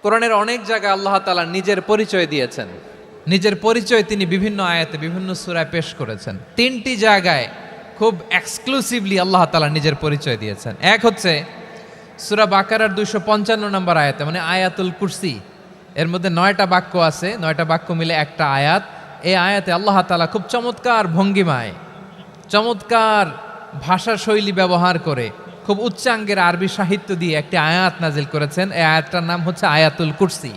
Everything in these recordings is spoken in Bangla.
কোরআনের অনেক জায়গায় আল্লাহ তাআলা নিজের পরিচয় দিয়েছেন। নিজের পরিচয় তিনি বিভিন্ন আয়াতে বিভিন্ন সূরায় পেশ করেছেন। তিনটি জায়গায় খুব এক্সক্লুসিভলি আল্লাহ তাআলা নিজের পরিচয় দিয়েছেন। এক হচ্ছে সূরা বাকারার 255 নম্বর আয়াতে, মানে আয়াতুল কুরসি। এর মধ্যে 9টা বাক্য আছে, 9টা বাক্য মিলে একটা আয়াত। এই আয়াতে আল্লাহ তাআলা খুব চমৎকার ভঙ্গিমায়, চমৎকার ভাষা শৈলী ব্যবহার করে, খুব উচ্চাঙ্গের আরবি সাহিত্য দিয়ে একটি আয়াত নাজিল করেছেন। এই আয়াতটার নাম হচ্ছে আয়াতুল কুরসি।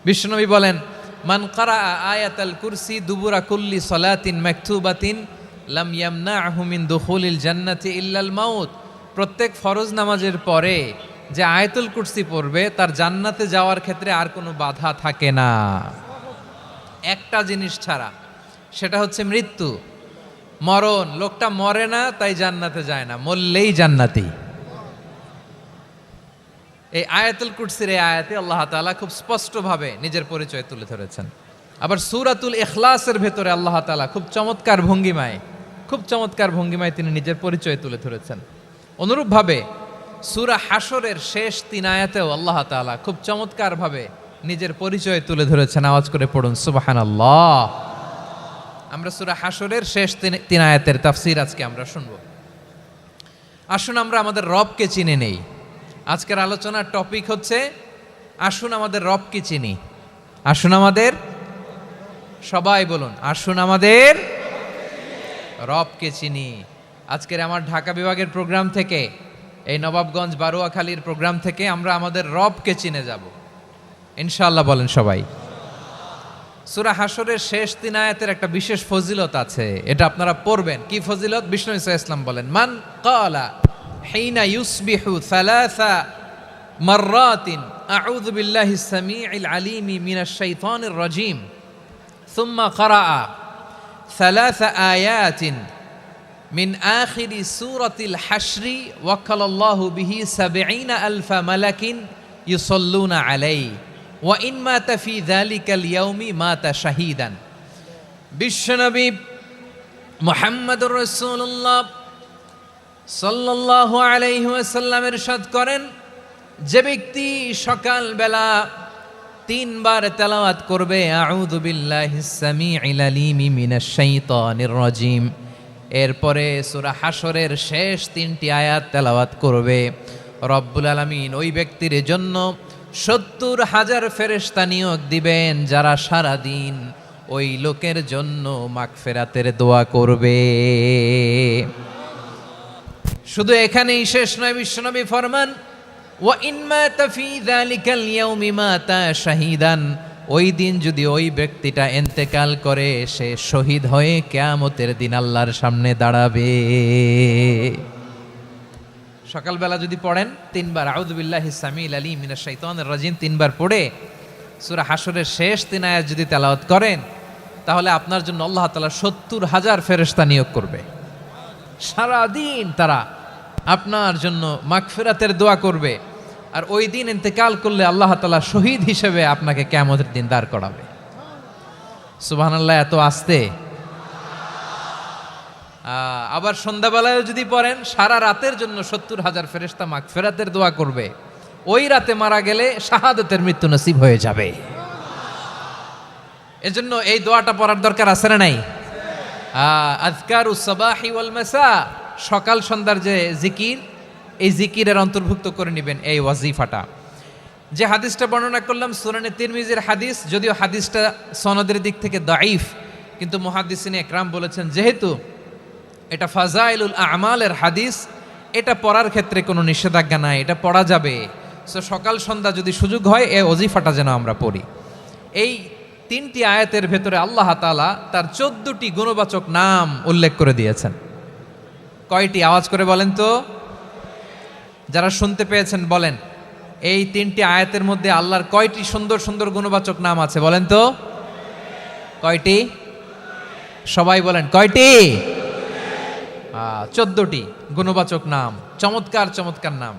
বিশ্বনবী বলেন, মান কারা আয়াতুল কুরসি দুবুরা কুল্লি সলাতিন মাকতুবাতিন লাম ইয়ামনাহু মিন দুখুলিল জান্নাতি ইল্লাল মাউত। প্রত্যেক ফরজ নামাজের পরে যে আয়াতুল কুরসি পড়বে তার জান্নাতে যাওয়ার ক্ষেত্রে আর কোনো বাধা থাকে না, একটা জিনিস ছাড়া, সেটা হচ্ছে মৃত্যু, মরণ। লোকটা মরে না তাই জান্নাতে যায় না, মরলেই জান্নাতি। এই আয়াতুল কুরসির এই আয়াতে আল্লাহ তাআলা খুব স্পষ্টভাবে নিজের পরিচয় তুলে ধরেছেন। আবার সূরাতুল ইখলাসের ভেতরে আল্লাহ তাআলা খুব চমৎকার ভঙ্গিমায় তিনি নিজের পরিচয় তুলে ধরেছেন। অনুরূপভাবে সূরা হাশরের শেষ 3 আয়াতেও আল্লাহ তাআলা খুব চমৎকারভাবে নিজের পরিচয় তুলে ধরেছেন। আওয়াজ করে পড়ুন সুবহানাল্লাহ। আমরা সূরা হাশরের শেষ 3 আয়াতের তাফসীর আজকে আমরা শুনব। আসুন আমরা আমাদের রবকে চিনে নেই। আজকের আলোচনার টপিক হচ্ছে আসুন আমাদের রবকে চিনি। আসুন আমাদের, সবাই বলুন, আসুন আমাদের রবকে চিনি। আজকের আমার ঢাকা বিভাগের প্রোগ্রাম থেকে, এই নবাবগঞ্জ বারুয়াখালীর প্রোগ্রাম থেকে আমরা আমাদের রবকে চিনে যাব ইনশাআল্লাহ। বলেন সবাই। সূরা হাশরের শেষ 3 আয়াতের একটা বিশেষ ফজিলত আছে, এটা আপনারা পড়বেন। কি ফজিলত? বিষ্ণু ইসা ইসলাম বলেন, মান ক্বালা হিনা ইউসবিহু সালাসা মাররাতিন আউযু বিল্লাহিস সামিউল আলিমি মিনাশ শাইতানির রাজিম সুম্মা ক্বারাআ সালাসা আয়াতিন মিন আখিরি সূরাতিল হাশরি ওয়াক্কালাল্লাহু বিহি ৭০,০০০ মালাকিন ইউসাল্লুনা আলাইহি ওয়া ইন মাতা ফি যালিকাল ইয়াউমি মাতা শাহীদান। বিশ্বনবী মুহাম্মদুর রাসূলুল্লাহ সাল্লাল্লাহু আলাইহি ওয়াসাল্লাম ইরশাদ করেন, যে ব্যক্তি সকালবেলা 3 বার তেলাওয়াত করবে আউযু বিল্লাহিস সামিউল আলিমি মিনাশ শাইতানির রাজিম, এরপরে সূরা হাশরের শেষ 3টি আয়াত তেলাওয়াত করবে, রব্বুল আলামিন ওই ব্যক্তির জন্য ৭০,০০০ ফেরেশতা নিয়োগ দিবেন, যারা সারা দিন ওই লোকের জন্য মাগফিরাতের দোয়া করবে। শুধু এখানেই শেষ নয়, বিশ্বনবী ফরমান, ওয়া ইন মাতা ফি যালিকাল ইয়াউমি মাতা শাহীদান, ওই দিন যদি ওই ব্যক্তিটা ইন্তেকাল করে, সে শহীদ হয়ে কিয়ামতের দিন আল্লাহর সামনে দাঁড়াবে। সকালবেলা যদি পড়েন 3 বার আউযু বিল্লাহিস সামিউল আলিম মিনাশ শাইতানির রাজিম 3 বার পড়ে সূরা হাশরের শেষ 3 আয়াত যদি তেলাওয়াত করেন, তাহলে আপনার জন্য আল্লাহ তাআলা ৭০,০০০ ফেরেশতা নিয়োগ করবে। সারা দিন তারা আপনার জন্য মাগফিরাতের দোয়া করবে, আর ওই দিন ইন্তেকাল করলে আল্লাহ তাআলা শহীদ হিসেবে আপনাকে কিয়ামতের দিন দাঁড় করাবে। সুবহানাল্লাহ। এত আস্তে। আবার সন্ধ্যাবেলায় যদি পড়েন, সারা রাতের জন্য ৭০,০০০ ফেরেশতা মাগফিরাতের দোয়া করবে। ওই রাতে মারা গেলে শাহাদাতের মৃত্যু নসিব হয়ে যাবে। এজন্য এই দোয়াটা পড়ার দরকার আছে না নাই? আযকারুস সাবাহি ওয়াল মাসা, সকাল সন্ধ্যার যে জিকির, এই জিকিরের অন্তর্ভুক্ত করে নেবেন এই ওয়াজিফাটা। যে হাদিসটা বর্ণনা করলাম সুনানে তিরমিজির হাদিস, যদিও হাদিসটা সনদের দিক থেকে দাঈফ, কিন্তু মুহাদ্দিসিনে ইকরাম বলেছেন যেহেতু এটা ফাজাইলুল আমালের হাদিস, এটা পড়ার ক্ষেত্রে কোনো নিষেধাজ্ঞা নাই, এটা পড়া যাবে। সো সকাল সন্ধ্যা যদি সুযোগ হয় এই ওয়াজিফাটা যেন আমরা পড়ি। এই 3টি আয়াতের ভেতরে আল্লাহ তাআলা তার 14টি গুণবাচক নাম উল্লেখ করে দিয়েছেন। কয়টি? আওয়াজ করে বলেন তো, যারা শুনতে পেয়েছেন বলেন, এই 3টি আয়াতের মধ্যে আল্লাহর কয়টি সুন্দর সুন্দর গুণবাচক নাম আছে বলেন তো? কয়টি? সবাই বলেন কয়টি? 14টি গুণবাচক নাম, চমৎকার চমৎকার নাম।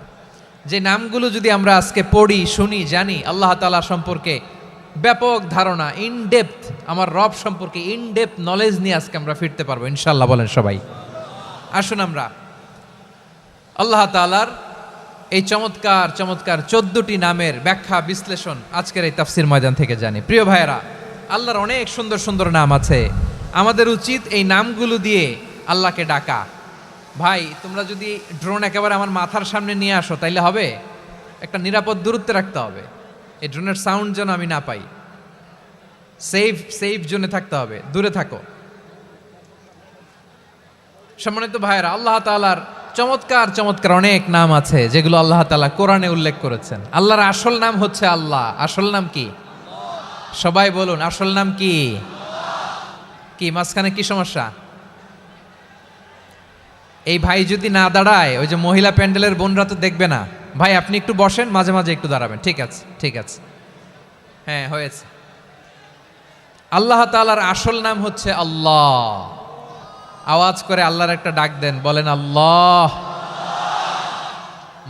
যে নামগুলো যদি আমরা আজকে পড়ি, শুনি, জানি, আল্লাহ তাআলা সম্পর্কে ব্যাপক ধারণা, ইনডেপথ, আমার রব সম্পর্কে ইনডেপথ নলেজ নিয়ে আজকে আমরা ফিরতে পারবো ইনশাআল্লাহ। বলেন সবাই। আসুন আমরা আল্লাহ তাআলার এই চমৎকার চমৎকার 14টি নামের ব্যাখ্যা বিশ্লেষণ আজকের এই তাফসির ময়দান থেকে জানি। প্রিয় ভাইয়েরা, আল্লাহর অনেক সুন্দর সুন্দর নাম আছে। আমাদের উচিত এই নামগুলো দিয়ে আল্লাহকে ডাকা। ভাই, তোমরা যদি ড্রোন একেবারে আমার মাথার সামনে নিয়ে আসো তাইলে হবে? একটা নিরাপদ দূরত্বে রাখতে হবে, এই ড্রোনের সাউন্ড যেন আমি না পাই। সেফ জোনে থাকতে হবে, দূরে থাকো। সম্মানিত ভাইয়েরা, আল্লাহ তাআলার চমৎকার চমৎকার অনেক নাম আছে যেগুলো আল্লাহ তাআলা কোরআনে উল্লেখ করেছেন। আল্লাহর আসল নাম হচ্ছে আল্লাহ। আসল নাম কি? সবাই বলুন, আসল নাম কি? কি মাঝখানে কি সমস্যা? এই ভাই যদি না দাঁড়ায়, ওই যে মহিলা প্যান্ডেলের বোনরা তো দেখবে না। ভাই আপনি একটু বসেন, মাঝে মাঝে একটু দাঁড়াবেন। ঠিক আছে, ঠিক আছে, হ্যাঁ হয়েছে। আল্লাহ তাআলার আসল নাম হচ্ছে আল্লাহ। আওয়াজ করে আল্লাহর একটা ডাক দেন, বলেন আল্লাহ।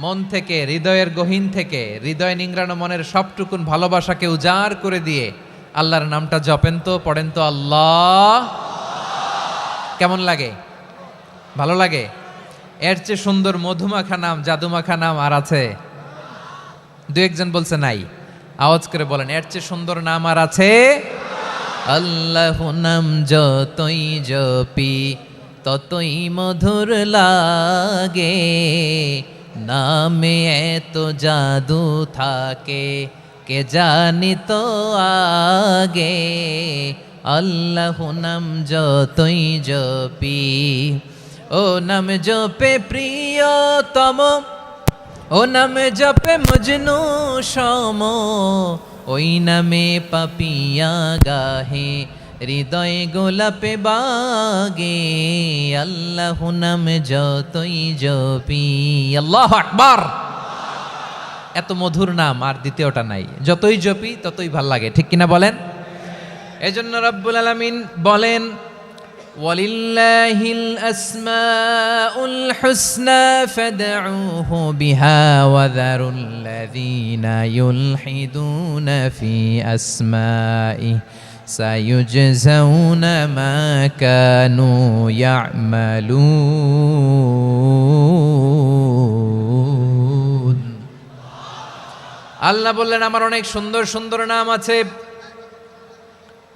মন থেকে, হৃদয়ের গহীন থেকে, হৃদয় নিংড়ানো মনের সবটুকুন ভালোবাসাকে উজাড় করে দিয়ে আল্লাহর নামটা জপেন তো, পড়েন তো আল্লাহ। কেমন লাগে? ভালো লাগে? এর চেয়ে সুন্দর মধুমাখা নাম, জাদুমাখা নাম আর আছে? দু একজন বলছে নাই। আওয়াজ করে বলেন, এর চেয়ে সুন্দর নাম আর আছে? আল্লাহ নাম যতই জপি ততই মধুর লাগে, নামে এত জাদু থাকে কে জানি তো আগে। আল্লাহ নাম যতই জপি, ও নাম জপে প্রিয়তম, ও নাম জপে মজনু সম, ওই নামে পাপিয়া গাহে হৃদয় গোলাপে বাগে। আল্লাহ নাম যতই জপি। আল্লাহু আকবার। এত মধুর নাম আর দ্বিতীয়টা নাই। যতই জপি ততই ভাল লাগে, ঠিক কিনা বলেন? এজন্য রব্বুল আলামিন বলেন, ওয়ালিল্লাহিল আসমাউল হুসনা ফাদউহু বিহা ওয়া যারুল্লাযীনা ইউলহিদুনা ফি আসমাইহি সায়ুজজাউনা মা কানু ইয়ামালুন। আল্লাহ বললেন, আমার অনেক সুন্দর সুন্দর নাম আছে,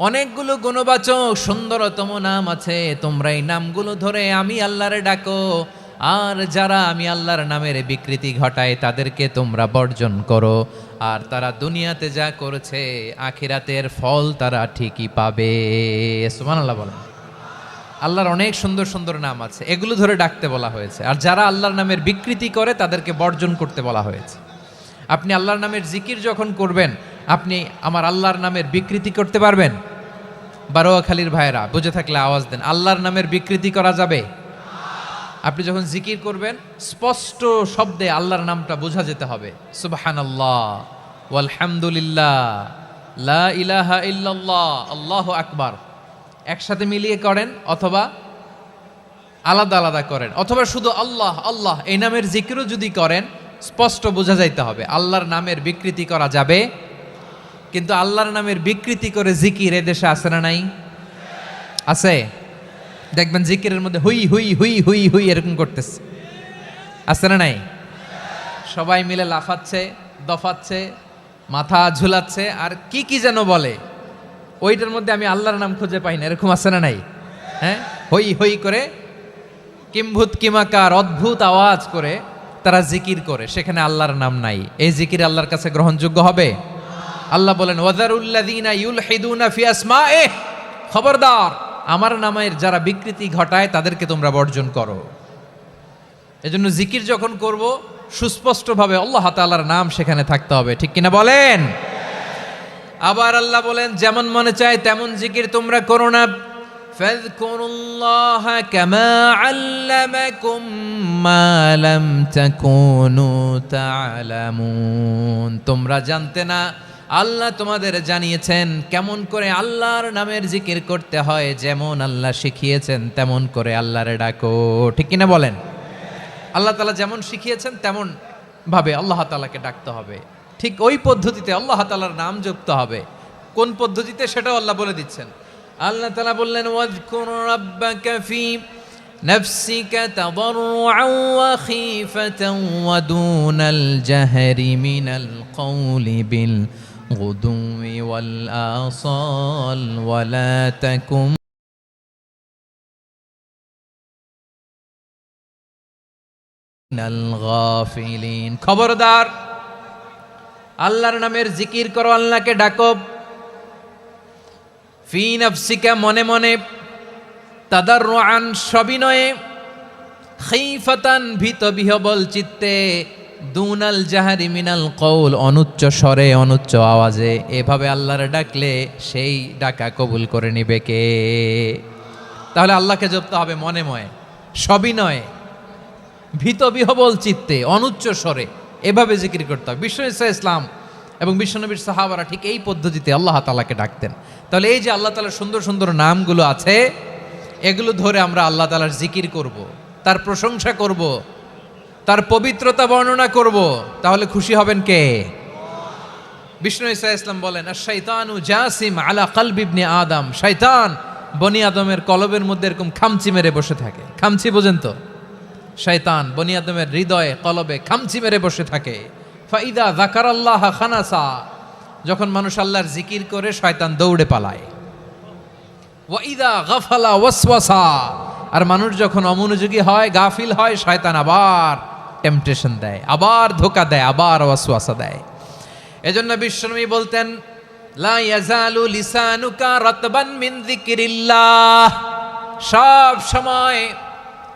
অনেকগুলো গুণবাচক সুন্দরতম নাম আছে। তোমরা এই নামগুলো ধরে আমি আল্লাহরে ডাকো, আর যারা আমি আল্লাহর নামের বিকৃতি ঘটায় তাদেরকে তোমরা বর্জন করো। আর তারা দুনিয়াতে যা করেছে আখিরাতের ফল তারা ঠিকই পাবে। সুবহানাল্লাহ বলেন। আল্লাহর অনেক সুন্দর সুন্দর নাম আছে, এগুলো ধরে ডাকতে বলা হয়েছে। আর যারা আল্লাহর নামের বিকৃতি করে তাদেরকে বর্জন করতে বলা হয়েছে। আপনি আল্লাহর নামের জিকির যখন করবেন, আপনি আমার আল্লাহর নামের বিকৃতি করতে পারবেন? বারোয়াখালীর ভাইয়েরা বুঝে থাকলে আওয়াজ দেন, আল্লাহর নামের বিকৃতি করা যাবে? আপনি যখন জিকির করবেন স্পষ্ট শব্দে আল্লাহর নামটা বোঝা যেতে হবে। সুবহানাল্লাহ, ওয়ালহামদুলিল্লাহ, লা ইলাহা ইল্লাল্লাহ, আল্লাহু আকবার। একসাথে মিলিয়ে করেন অথবা আলাদা আলাদা করেন, অথবা শুধু আল্লাহ আল্লাহ এই নামের জিকিরও যদি করেন স্পষ্ট বোঝা যাইতে হবে। আল্লাহর নামের বিকৃতি করা যাবে, কিন্তু আল্লাহর নামের বিকৃতি করে জিকির এদেশে আছে না নাই? আছে। দেখবেন জিকিরের মধ্যে হুই হুই হুই হুই হুই এরকম করতেছে, আছে না নাই? সবাই মিলে লাফাচ্ছে, দফাচ্ছে, মাথা ঝুলাচ্ছে, আর কি কি যেন বলে, ওইটার মধ্যে আমি আল্লাহর নাম খুঁজে পাই না, এরকম আছে না নাই? হ্যাঁ, হই হই করে কিম্ভূত কিমাকার অদ্ভুত আওয়াজ করে তারা জিকির করে, সেখানে আল্লাহর নাম নাই। এই জিকির আল্লাহর কাছে গ্রহণযোগ্য হবে? আল্লাহ বলেন, ওয়াযারুল্লাযীনা ইউলহিদুনা ফি আসমাইহি, খবরদার আমার নামের যারা বিকৃতি ঘটায় তাদেরকে তোমরা বর্জন করো। এজন্য জিকির যখন করব সুস্পষ্টভাবে আল্লাহ তাআলার নাম সেখানে থাকতে হবে, ঠিক কিনা বলেন? আবার আল্লাহ বলেন, যেমন মনে চায় তেমন জিকির তোমরা করো না। ফাযকুরুল্লাহা কামা আল্লামাকুম মা লাম তাকুনু তা'লামুন। তোমরা জানতে না, আল্লাহ তোমাদের জানিয়েছেন কেমন করে আল্লাহর নামের জিকির করতে হয়। যেমন আল্লাহ শিখিয়েছেন তেমন করে আল্লাহরে ডাকো, ঠিক কিনা বলেন? আল্লাহ তাআলা যেমন শিখিয়েছেন তেমন ভাবে আল্লাহ তাআলাকে ডাকতে হবে, ঠিক ওই পদ্ধতিতে আল্লাহ তাআলার নাম জপতে হবে। কোন পদ্ধতিতে সেটাও আল্লাহ বলে দিচ্ছেন। আল্লাহ তাআলা বললেন, ওয়াযকুর রাব্বাকা ফি نفسك تضرعا وخيفة ودون الجهر من القول بالغدو والآصال ولا تكن من الغافلين খবরদার আল্লাহর নামের জিকির করো, আল্লাহকে ডাকো। ফি নফসিকা মনে মনে, তাদাররুআন সবিনয়ে, খাইফাতান ভীত বিহবল চিত্তে, দুনাল জাহারি মিনাল কওল অনুচ্চ স্বরে অনুচ্চ আওয়াজে। এভাবে আল্লাহর ডাকলে সেই ডাকা কবুল করে নিবে কে? তাহলে আল্লাহকে জপতে হবে মনে মনে, সবিনয়ে, ভীত বিহবল চিত্তে, অনুচ্চ স্বরে, এভাবে জিকির করতে হবে। বিশ্ব ইসলাম এবং বিশ্বনবীর সাহাবারা ঠিক এই পদ্ধতিতে আল্লাহ তাআলাকে ডাকতেন। তাহলে এই যে আল্লাহ তাআলার সুন্দর সুন্দর নামগুলো আছে, এগুলো ধরে আমরা আল্লাহ তাআলার জিকির করব, তার প্রশংসা করব, তার পবিত্রতা বর্ণনা করব, তাহলে খুশি হবেন কে? বিষ্ণু ঈসা ইসলাম বলেন, আশ-শাইতানু জাসিম আলা কলবি ইবনে আদম, শয়তান বনি আদমের কলবের মধ্যে এরকম খামচি মেরে বসে থাকে। খামচি বোঝেন তো? শয়তান বনি আদমের হৃদয়ে কলবে খামচি মেরে বসে থাকে। ফাইদা যাকারাল্লাহ খানাসা, যখন মানুষ আল্লাহর জিকির করে শয়তান দৌড়ে পালায়। ওয়াইদা গাফালা ওয়াসওয়াসা, আর মানুষ যখন অমনোযোগী হয়, গাফিল হয়, শয়তান আবার টেম্পটেশন দেয়, আবার ধোঁকা দেয়, আবার ওয়াসওয়াসা দেয়। এজন্য বিশ্বনবী বলতেন, লা ইয়াজালু লিসানুকা রাতবান মিন যিকরিল্লাহ, সব সময়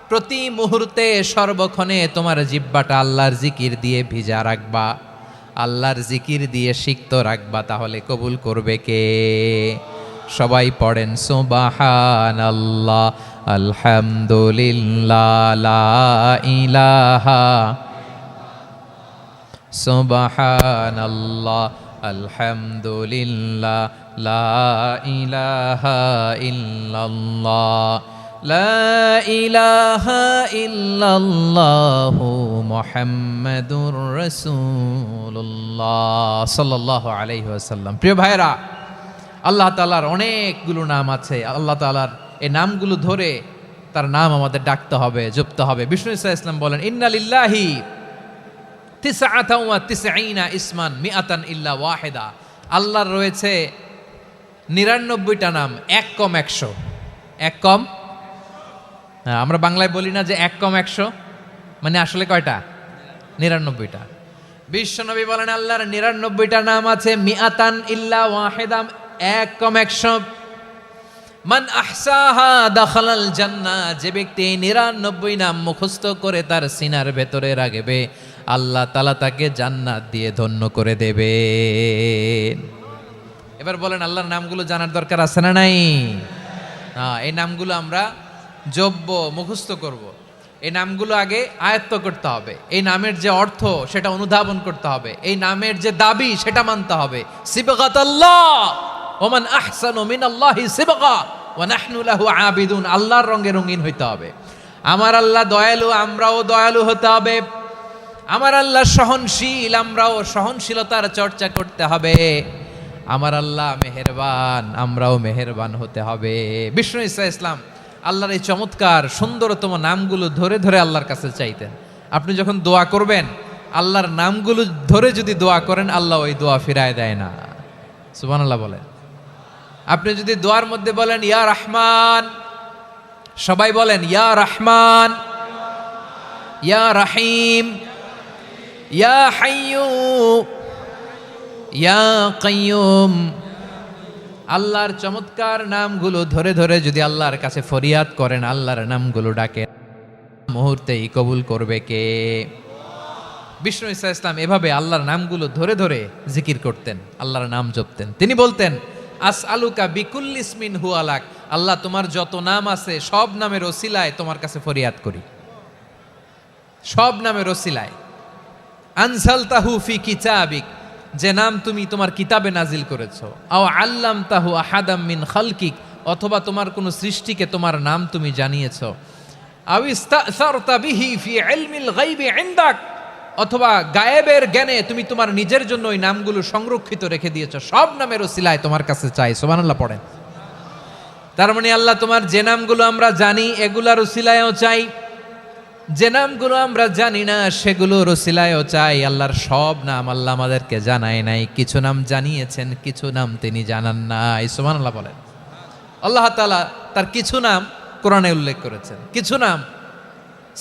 প্রতি মুহূর্তে সর্বক্ষণে তোমার জিহ্বাটা আল্লাহর জিকির দিয়ে ভিজা রাখবা, আল্লাহর জিকির দিয়ে সিক্ত রাখবা, তাহলে কবুল করবে কে? সবাই পড়েন সুবহানাল্লাহ, আলহামদুলিল্লাহ, লা ইলাহা, সুবহানাল্লাহ, আলহামদুলিল্লাহ, লা ইলাহা ইল্লাল্লাহ, লা ইলাহা ইল্লাল্লাহু মুহাম্মাদুর রাসূলুল্লাহ সাল্লাল্লাহু আলাইহি ওয়াসাল্লাম। প্রিয় ভাইরা, আল্লাহ তাআলার অনেকগুলো নাম আছে। আল্লাহ তাআলার এই নামগুলো ধরে তার নাম আমাদের ডাকতে হবে, জপতে হবে। বিষ্ণু ঈসা ইসলাম বলেন, ইন্না লিল্লাহি তিসআতান ওয়া তিসঈনা ইসমান মিআতান ইল্লা ওয়াহিদা, আল্লাহর রয়েছে 99টা নাম, এক কম 100। এক কম, আমরা বাংলায় বলি না যে এক কম 100, মানে আসলে কয়টা? 99টা। বিশ্বনবী বলেন, আল্লাহর 99টা নাম আছে, মিআতান ইল্লা ওয়াহিদা, এক কম 100। মান আহসাহা দাখালাল জান্নাহ, যে ব্যক্তি 99 নাম মুখস্থ করে তার সিনার ভেতরে রাখবে, আল্লাহ তাআলা তাকে জান্নাত দিয়ে ধন্য করে দেবে। এবার বলেন, আল্লাহর নামগুলো জানার দরকার আছে না নাই? এই নামগুলো আমরা জপব, মুখস্থ করব। এই নামগুলো আগে আয়ত্ত করতে হবে। এই নামের যে অর্থ সেটা অনুধাবন করতে হবে। এই নামের যে দাবি সেটা মানতে হবে। সিবগাতাল্লাহ ওয়া মান আহসানু মিনাল্লাহি সিবগা ওয়া নাহনু লাহু আবিদুন, আল্লাহর রঙে রঙিন হইতে হবে। আমার আল্লাহ দয়ালু, আমরাও দয়ালু হতে হবে। আমার আল্লাহ সহনশীল, আমরাও সহনশীলতার চর্চা করতে হবে। আমার আল্লাহ মেহেরবান, আমরাও মেহেরবান হতে হবে। বিষ্ণু ঈসা ইসলাম আল্লাহর এই চমৎকার সুন্দরতম নামগুলো ধরে ধরে আল্লাহর কাছে চাইতেন। আপনি যখন দোয়া করবেন, আল্লাহর নামগুলো ধরে যদি দোয়া করেন, আল্লাহ ওই দোয়া ফিরায় দেয় না। সুবহানাল্লাহ বলেন। আপনি যদি দোয়ার মধ্যে বলেন ইয়া রহমান, সবাই বলেন ইয়া রহমান, ইয়া রহিম, ইয়া হাইয়্যু, ইয়া কাইয়্যুম, আল্লাহর চমৎকার নামগুলো ধরে ধরে যদি আল্লাহর কাছে ফরিয়াদ করেন, আল্লাহর নামগুলো ডাকেন, মুহূর্তেই কবুল করবে কে? বিষ্ণু ঈসা ইসলাম এভাবে আল্লাহর নামগুলো ধরে ধরে জিকির করতেন, আল্লাহর নাম জপতেন। তিনি বলতেন, আসআলুকা বিকুল্লি ইসমিন হুয়া লাক, আল্লাহ তোমার যত নাম আছে সব নামের ওসিলায় তোমার কাছে ফরিয়াদ করি, সব নামের ওসিলায়। আনসালতাহু ফি কিতাবিক, যে নাম তুমি তোমার কিতাবে নাজিল করেছো। আও আল্লামতাহু আহাদাম মিন খালকিক, অথবা তোমার কোনো সৃষ্টিকে তোমার নাম তুমি জানিয়েছো। আও ইস্তাসারতা বিহি ফি ইলমিল গায়বি ইনদাক, অথবা গায়েবের জ্ঞানে তুমি তোমার নিজের জন্য ওই নামগুলো সংরক্ষিত রেখে দিয়েছো। সব নামের ওসিলায় তোমার কাছে চাই। সুবহানাল্লাহ পড়েন। তার মানে আল্লাহ তোমার যে নামগুলো আমরা জানি এগুলার উসিলায়ও চাই, যে নামগুলো আমরা জানি না সেগুলোর উসিলায়ও চাই। আল্লাহর সব নাম আল্লাহ আমাদেরকে জানায় নাই, কিছু নাম জানিয়েছেন, কিছু নাম তিনি জানান নাই। সুবহানাল্লাহ বলেন। আল্লাহ তাআলা তার কিছু নাম কোরআনে উল্লেখ করেছেন, কিছু নাম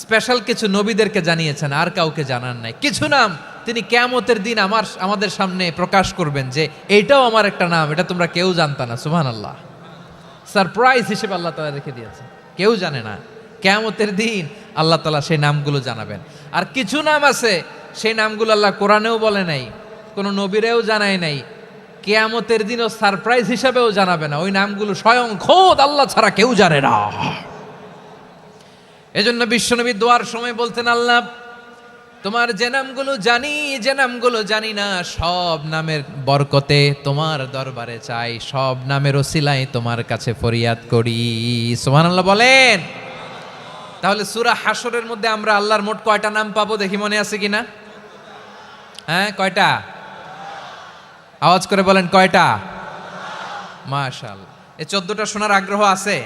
স্পেশাল কিছু নবীদেরকে জানিয়েছেন, আর কাউকে জানান নাই। কিছু নাম তিনি কিয়ামতের দিন আমাদের সামনে প্রকাশ করবেন যে এইটাও আমার একটা নাম, এটা তোমরা কেউ জানতা না। সুবহানাল্লাহ, সারপ্রাইজ হিসেবে আল্লাহ তাআলা রেখে দিয়েছেন, কেউ জানে না। কিয়ামতের দিন আল্লাহ তাআলা সেই নামগুলো জানাবেন। আর কিছু নাম আছে সেই নামগুলো আল্লাহ কোরআনেও বলে নাই, কোনো নবীরেও জানায় নাই, কিয়ামতের দিনও সারপ্রাইজ হিসেবেও জানাবে না। ওই নামগুলো স্বয়ং খোদ আল্লাহ ছাড়া কেউ জানে না। এজন্য বিশ্বনবী দোয়ার সময় বলতেন, আল্লাহ তোমার যে নামগুলো জানি, যে নামগুলো জানি না, সব নামের বরকতে তোমার দরবারে চাই, সব নামের ওসিলায় তোমার কাছে ফরিয়াদ করি। সুবহানাল্লাহ বলেন। তাহলে সূরা হাশরের মধ্যে আমরা আল্লাহর মোট কয়টা নাম পাবো দেখি, মনে আছে কিনা? হ্যাঁ, কয়টা? আওয়াজ করে বলেন, কয়টা? মাশাআল্লাহ। এই 14টা শোনার আগ্রহ আছে?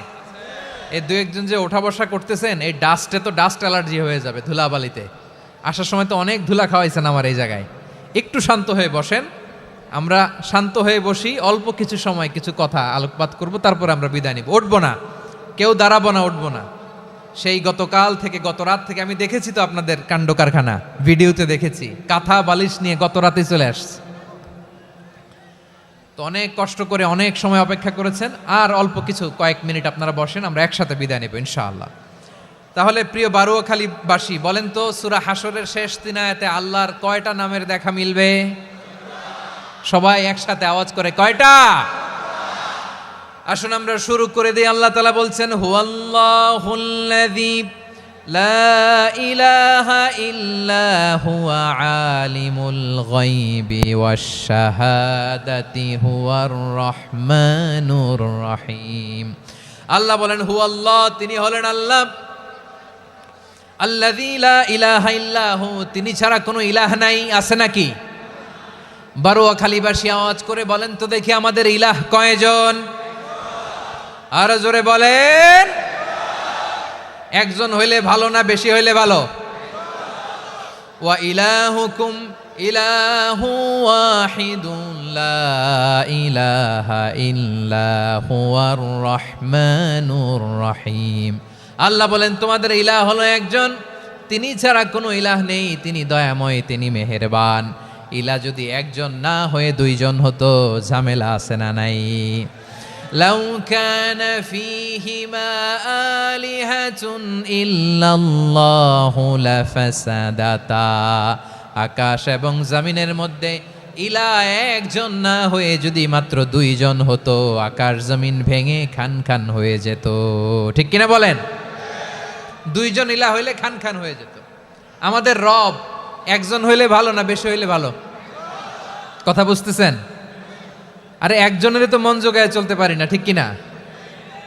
এই দু একজন যে ওঠা বসা করতেছেন, এই ডাস্টে তো ডাস্ট অ্যালার্জি হয়ে যাবে, ধুলাবালিতে আসার সময় তো অনেক ধুলা খাওয়াইছেন আমার এই জায়গায়। একটু শান্ত হয়ে বসেন, আমরা শান্ত হয়ে বসি, অল্প কিছু সময় কিছু কথা আলোকপাত করব, তারপর আমরা বিদায় নিব। উঠবো না, কেউ দাঁড়াবো না, উঠবো না। সেই গতকাল থেকে, গত রাত থেকে আমি দেখেছি তো আপনাদের কাণ্ড কারখানা, ভিডিওতে দেখেছি, কাঁথা বালিশ নিয়ে গত রাতে চলে আসছে। তো অনেক কষ্ট করে অনেক সময় অপেক্ষা করেছেন, আর অল্প কিছু কয়েক মিনিট আপনারা বসেন, আমরা একসাথে বিদায় নেব ইনশাআল্লাহ। তাহলে প্রিয় বারুয়াখালীবাসী, বলেন তো সূরা হাশরের শেষ 3 আয়াতে আল্লাহর কয়টা নামের দেখা মিলবে? সবাই একসাথে আওয়াজ করে, কয়টা? আসুন আমরা শুরু করে দিই। আল্লাহ তাআলা বলছেন, হুয়াল্লাহুল্লাযী লা ইলাহা ইল্লা হুয়া আলিমুল গায়বি ওয়াশ শাহাদাতি হুয়ার রহমানুর রহিম। আল্লাহ বলেন, হুয়াল্লাহ, তিনি হলেন আল্লাহ, আল্লাযী লা ইলাহা ইল্লাহু, তিনি ছাড়া কোনো ইলাহ নাই। আছে নাকি? বারুয়াখালীবাসী আওয়াজ করে বলেন তো দেখি, আমাদের ইলাহ কয়জন? আর জোরে বলেন। একজন হইলে ভালো না বেশি হইলে ভালো? ওয়া ইলাহুকুম ইলাহু ওয়াহিদুন লা ইলাহা ইল্লা হুয়ার রহমানুর রহিম। আল্লাহ বলেন, তোমাদের ইলাহ হলো একজন, তিনি ছাড়া কোনো ইলাহ নেই, তিনি দয়াময়, তিনি মেহেরবান। ইলাহ যদি একজন না হয়ে দুইজন হতো, ঝামেলা আছে না নাই? লাউ কানা ফীহিমা আলিহাতুন ইল্লাল্লাহু লাফাসাদাতা, আকাশ এবং জমিনের মধ্যে ইলাহ একজন না হয়ে যদি মাত্র দুইজন হতো, আকাশ জমিন ভেঙে খান খান হয়ে যেত। ঠিক কিনা বলেন? দুইজন ইলাহ হইলে খান খান হয়ে যেত। আমাদের রব একজন হইলে ভালো না বেশি হইলে ভালো? কথা বুঝতেছেন? আরে একজনের তো মন জোগায় চলতে পারি না, ঠিক কিনা?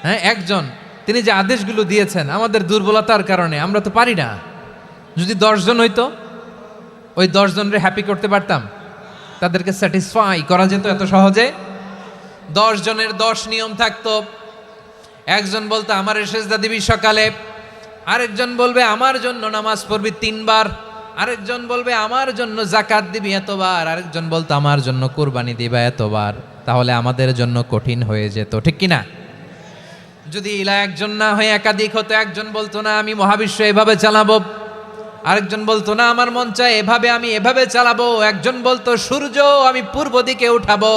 হ্যাঁ, একজন, তিনি যে আদেশগুলো দিয়েছেন আমাদের দুর্বলতার কারণে আমরা তো পারি না। যদি 10 জন হইতো, ওই 10 জনের হ্যাপি করতে পারতাম, তাদেরকে স্যাটিসফাই করা যেত এত সহজে। 10 জনের 10 নিয়ম থাকতো। একজন বলতো আমার সেজদা দিবি সকালে, আরেকজন বলবে আমার জন্য নামাজ পড়বি 3 বার, আরেকজন বলবে আমার জন্য যাকাত দিবি এতবার, আরেকজন বলতো আমার জন্য কুরবানি দিবা এতবার। তাহলে আমাদের জন্য কঠিন হয়ে যেত, ঠিক কিনা? যদি ইলাহ একজন না হয়ে একাধিক হতো, একজন বলতো না আমি মহাবিশ্ব এভাবে চালাবো, আরেকজন বলতো না আমার মন চায় এভাবে, আমি এভাবে চালাবো, একজন বলতো সূর্য আমি পূর্ব দিকে উঠাবো,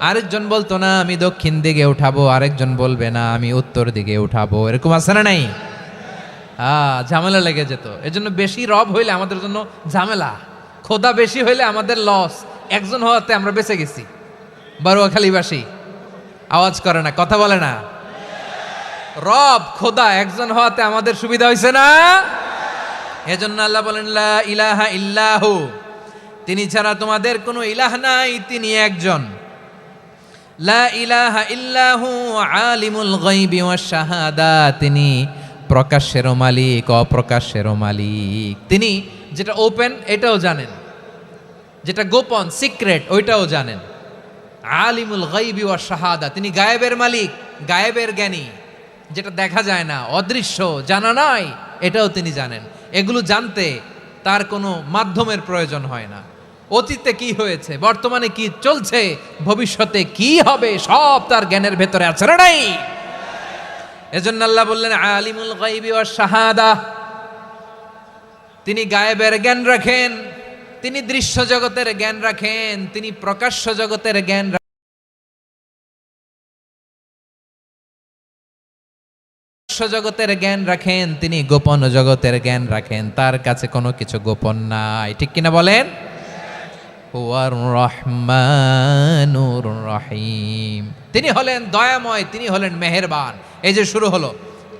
আরেকজন বলতো না আমি দক্ষিণ দিকে উঠাবো, আরেকজন বলবে না আমি উত্তর দিকে উঠাবো। এরকম আছে না নাই? ঝামেলা লেগে যেত। এজন্য বেশি রব হইলে আমাদের জন্য ঝামেলা, খোদা বেশি হইলে আমাদের লস। একজন হওয়াতে আমরা বেঁচে গেছি। বারুয়াখালীবাসী আওয়াজ করে না, কথা বলে না। রব খোদা একজন হওয়াতে আমাদের সুবিধা হয়েছে না? এজন্য আল্লাহ বলেন লা ইলাহা ইল্লাহু, তিনি ছাড়া তোমাদের কোনো ইলাহ নাই, তিনি একজন। লা ইলাহা ইল্লাহু আলিমুল গায়বি ওয়াশ শাহাদা, তিনি প্রকাশেরও মালিক অপ্রকাশেরও মালিক। তিনি যেটা ওপেন এটাও জানেন, যেটা গোপন সিক্রেট ওইটাও জানেন। আলিমুল গায়বি ওয়াশ শাহাদা, তিনি গায়েবের মালিক, গায়েবের জ্ঞানী। যেটা দেখা যায় না, অদৃশ্য, জানা নাই, এটাও তিনি জানেন। এগুলো জানতে তার কোনো মাধ্যমের প্রয়োজন হয় না। অতীতে কি হয়েছে, বর্তমানে কি চলছে, ভবিষ্যতে কি হবে, সব তার জ্ঞানের ভেতরে আছে না নাই? এজন্য আল্লাহ বললেন আলিমুল গায়বি ওয়াশ শাহাদা, তিনি গায়েবের জ্ঞান রাখেন, তিনি দৃশ্য জগতের জ্ঞান রাখেন, তিনি প্রকাশ্য জগতের জ্ঞান জগতের জ্ঞান রাখেন, তিনি গোপন জগতের জ্ঞান রাখেন। তার কাছে কোনো কিছু গোপন নাই, ঠিক কিনা বলেন? হুয়ার রহমানুর রহিম, তিনি হলেন দয়াময়, তিনি হলেন মেহেরবান। এই যে শুরু হলো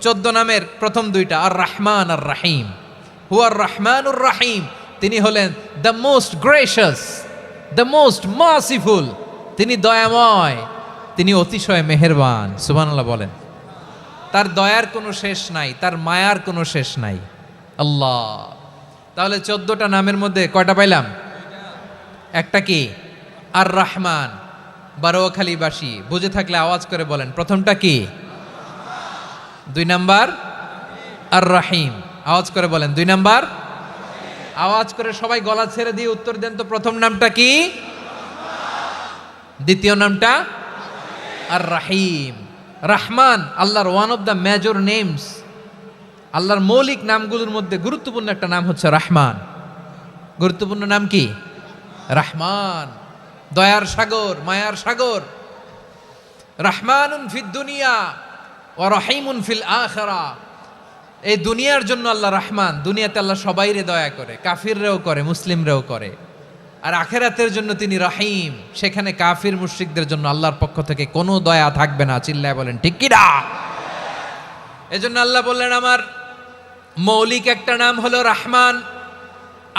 14 নামের প্রথম দুইটা, আর রহমান আর রাহিম। হুয়ার রহমানুর রাহিম, তিনি হলেন the most gracious, the most merciful, তিনি দয়াময়, তিনি অতিশয় মেহেরবান। সুবহানাল্লাহ বলেন। তার দয়ার কোনো শেষ নাই, তার মায়ার কোনো শেষ নাই। আল্লাহ, তাহলে 14টা নামের মধ্যে কয়টা পাইলাম? একটা কি? আর রহমান। বারোয়াখালীবাসী বুঝে থাকলে আওয়াজ করে বলেন, প্রথমটা কি? 2 নাম্বার আর রাহিম। আওয়াজ করে বলেন 2 নাম্বার। আওয়াজ করে সবাই গলা ছেড়ে দিয়ে উত্তর দেন তো, প্রথম নামটা কি? দ্বিতীয় নামটা? আর রাহিম। রহমান আল্লাহর one of the major names, আল্লাহর মৌলিক নামগুলোর মধ্যে গুরুত্বপূর্ণ একটা নাম হচ্ছে রহমান। গুরুত্বপূর্ণ নাম কি? রহমান, দয়ার সাগর, মায়ার সাগর। রহমানুন ফিদ দুনিয়া ওয়া রহিমুন ফিল আখিরা। এই দুনিয়ার জন্য আল্লাহ রহমান, দুনিয়াতে আল্লাহ সবাইরে দয়া করে, কাফিররেও করে, মুসলিমরেও করে। আর আখিরাতের জন্য তিনি রহিম, সেখানে কাফির মুশরিকদের জন্য আল্লাহর পক্ষ থেকে কোনো দয়া থাকবে না। চিল্লায় বলেন ঠিক কি না? এজন্য আল্লাহ বললেন আমার মৌলিক একটা নাম হলো রহমান।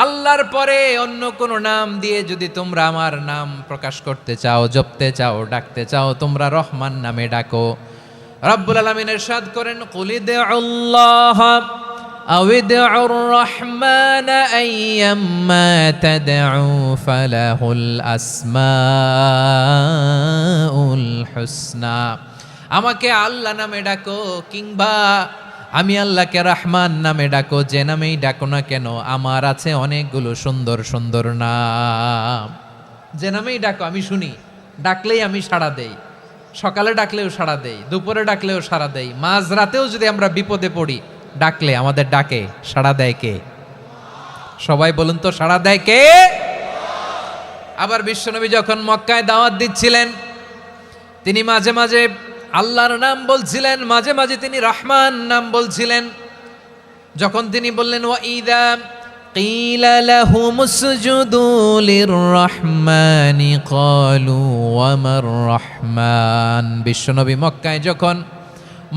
আল্লাহর পরে অন্য কোনো নাম দিয়ে যদি তোমরা আমার নাম প্রকাশ করতে চাও, জপতে চাও, ডাকতে চাও, তোমরা রহমান নামে ডাকো। রব্বুল আলামিন ইরশাদ করেন, কুলিদুল্লাহ আউদিউর রহমান আইয়াম্মা তাদউ ফালাহুল আসমাউল হুসনা। আমাকে আল্লাহ নামে ডাকো, কিংবা আমি আল্লাহকে রহমান নামে ডাকো, যে নামেই ডাকো না কেন আমার আছে অনেকগুলো সুন্দর সুন্দর নাম। যে নামেই ডাকো আমি শুনি, ডাকলেই আমি সাড়া দেই। সকালে ডাকলেও সাড়া দেই, দুপুরে ডাকলেও সাড়া দেই, মাঝরাতেও যদি আমরা বিপদে পড়ি ডাকলে আমাদের ডাকে সাড়া দেয় কে? সবাই বলুন তো, সাড়া দেয় কে? আবার বিশ্বনবী যখন মক্কায় দাওয়াত দিচ্ছিলেন, তিনি মাঝে মাঝে আল্লাহর নাম বলছিলেন, মাঝে মাঝে তিনি রহমান নাম বলছিলেন। যখন তিনি বললেন ওয়াইদা কিলা লাহুমুসজুদু লিররহমানি ক্বালু ওয়ামার রহমান। বিশ্বনবী মক্কায় যখন